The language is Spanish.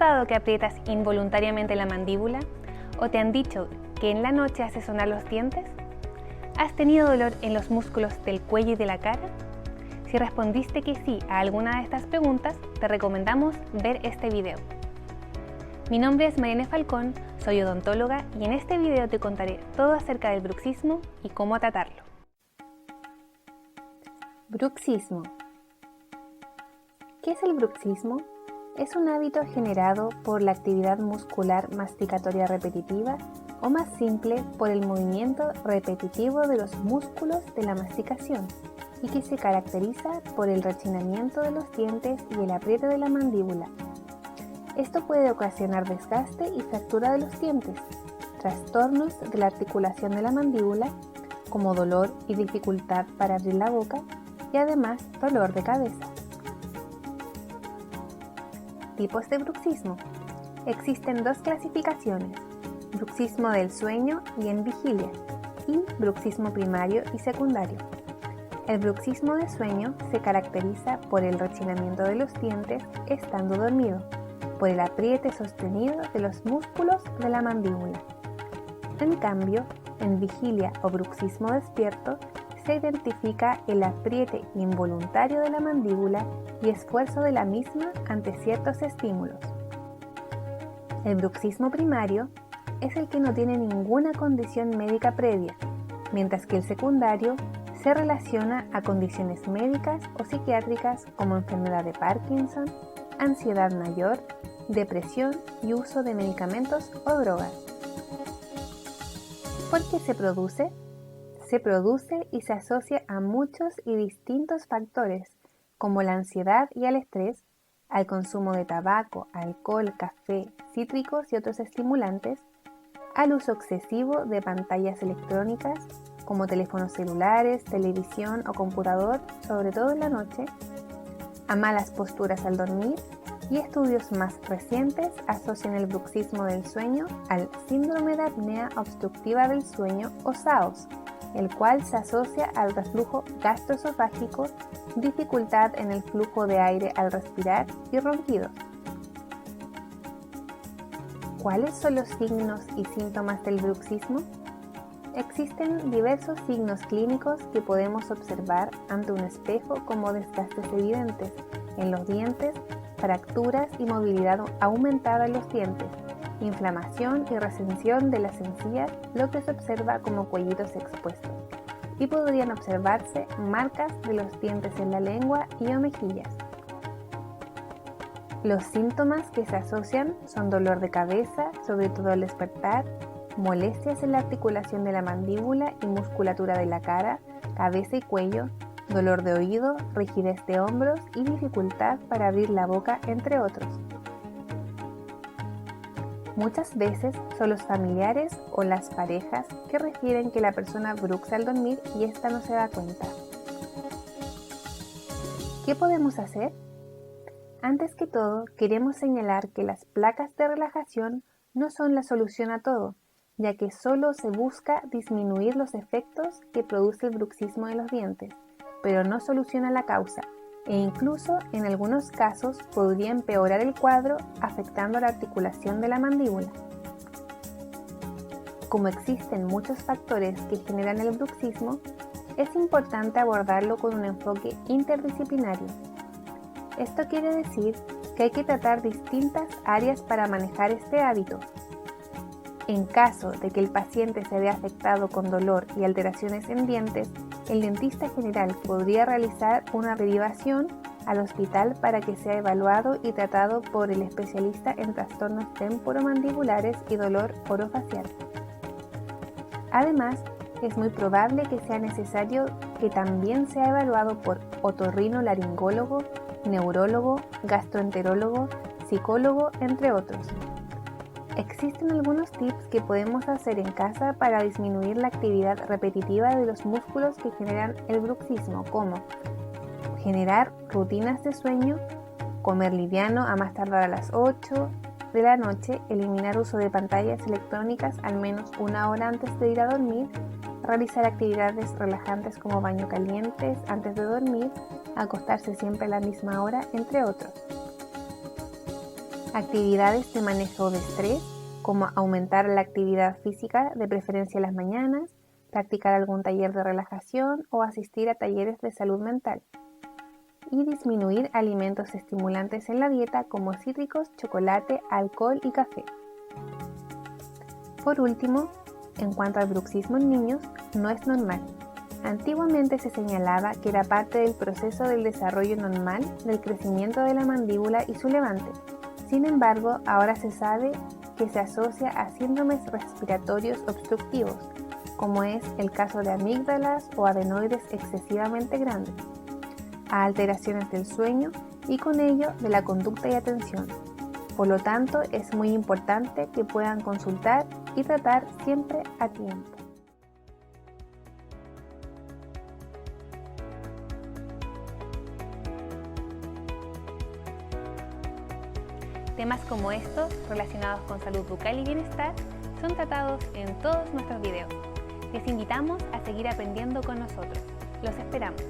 notado que aprietas involuntariamente la mandíbula? ¿O te han dicho que en la noche hace sonar los dientes? ¿Has tenido dolor en los músculos del cuello y de la cara? Si respondiste que sí a alguna de estas preguntas, te recomendamos ver este video. Mi nombre es Mariana Falcón, soy odontóloga y en este video te contaré todo acerca del bruxismo y cómo tratarlo. Bruxismo. ¿Qué es el bruxismo? Es un hábito generado por la actividad muscular masticatoria repetitiva o más simple por el movimiento repetitivo de los músculos de la masticación y que se caracteriza por el rechinamiento de los dientes y el apriete de la mandíbula. Esto puede ocasionar desgaste y fractura de los dientes, trastornos de la articulación de la mandíbula, como dolor y dificultad para abrir la boca, y además dolor de cabeza. Tipos de bruxismo. Existen dos clasificaciones, bruxismo del sueño y en vigilia, y bruxismo primario y secundario. El bruxismo de sueño se caracteriza por el rechinamiento de los dientes estando dormido, por el apriete sostenido de los músculos de la mandíbula. En cambio, en vigilia o bruxismo despierto, se identifica el apriete involuntario de la mandíbula y esfuerzo de la misma ante ciertos estímulos. El bruxismo primario es el que no tiene ninguna condición médica previa, mientras que el secundario se relaciona a condiciones médicas o psiquiátricas como enfermedad de Parkinson, ansiedad mayor, depresión y uso de medicamentos o drogas. ¿Por qué se produce? Se produce y se asocia a muchos y distintos factores, como la ansiedad y el estrés, al consumo de tabaco, alcohol, café, cítricos y otros estimulantes, al uso excesivo de pantallas electrónicas, como teléfonos celulares, televisión o computador, sobre todo en la noche, a malas posturas al dormir, y estudios más recientes asocian el bruxismo del sueño al síndrome de apnea obstructiva del sueño o SAOS, el cual se asocia al reflujo gastroesofágico, dificultad en el flujo de aire al respirar y ronquidos. ¿Cuáles son los signos y síntomas del bruxismo? Existen diversos signos clínicos que podemos observar ante un espejo, como desgastes evidentes en los dientes, fracturas y movilidad aumentada en los dientes, inflamación y recensión de las encías, lo que se observa como cuellitos expuestos, y podrían observarse marcas de los dientes en la lengua y o mejillas. Los síntomas que se asocian son dolor de cabeza, sobre todo al despertar, molestias en la articulación de la mandíbula y musculatura de la cara, cabeza y cuello, dolor de oído, rigidez de hombros y dificultad para abrir la boca, entre otros. Muchas veces son los familiares o las parejas que refieren que la persona bruxa al dormir y ésta no se da cuenta. ¿Qué podemos hacer? Antes que todo, queremos señalar que las placas de relajación no son la solución a todo, ya que solo se busca disminuir los efectos que produce el bruxismo de los dientes, pero no soluciona la causa, e incluso en algunos casos podría empeorar el cuadro afectando la articulación de la mandíbula. Como existen muchos factores que generan el bruxismo, es importante abordarlo con un enfoque interdisciplinario. Esto quiere decir que hay que tratar distintas áreas para manejar este hábito. En caso de que el paciente se vea afectado con dolor y alteraciones en dientes, el dentista general podría realizar una derivación al hospital para que sea evaluado y tratado por el especialista en trastornos temporomandibulares y dolor orofacial. Además, es muy probable que sea necesario que también sea evaluado por otorrinolaringólogo, neurólogo, gastroenterólogo, psicólogo, entre otros. Existen algunos tips que podemos hacer en casa para disminuir la actividad repetitiva de los músculos que generan el bruxismo, como generar rutinas de sueño, comer liviano a más tardar a las 8 de la noche, eliminar uso de pantallas electrónicas al menos una hora antes de ir a dormir, realizar actividades relajantes como baño calientes antes de dormir, acostarse siempre a la misma hora, entre otros. Actividades de manejo de estrés, como aumentar la actividad física, de preferencia en las mañanas, practicar algún taller de relajación o asistir a talleres de salud mental. Y disminuir alimentos estimulantes en la dieta como cítricos, chocolate, alcohol y café. Por último, en cuanto al bruxismo en niños, no es normal. Antiguamente se señalaba que era parte del proceso del desarrollo normal del crecimiento de la mandíbula y su levante. Sin embargo, ahora se sabe que se asocia a síndromes respiratorios obstructivos, como es el caso de amígdalas o adenoides excesivamente grandes, a alteraciones del sueño y con ello de la conducta y atención. Por lo tanto, es muy importante que puedan consultar y tratar siempre a tiempo. Temas como estos, relacionados con salud bucal y bienestar, son tratados en todos nuestros videos. Les invitamos a seguir aprendiendo con nosotros. Los esperamos.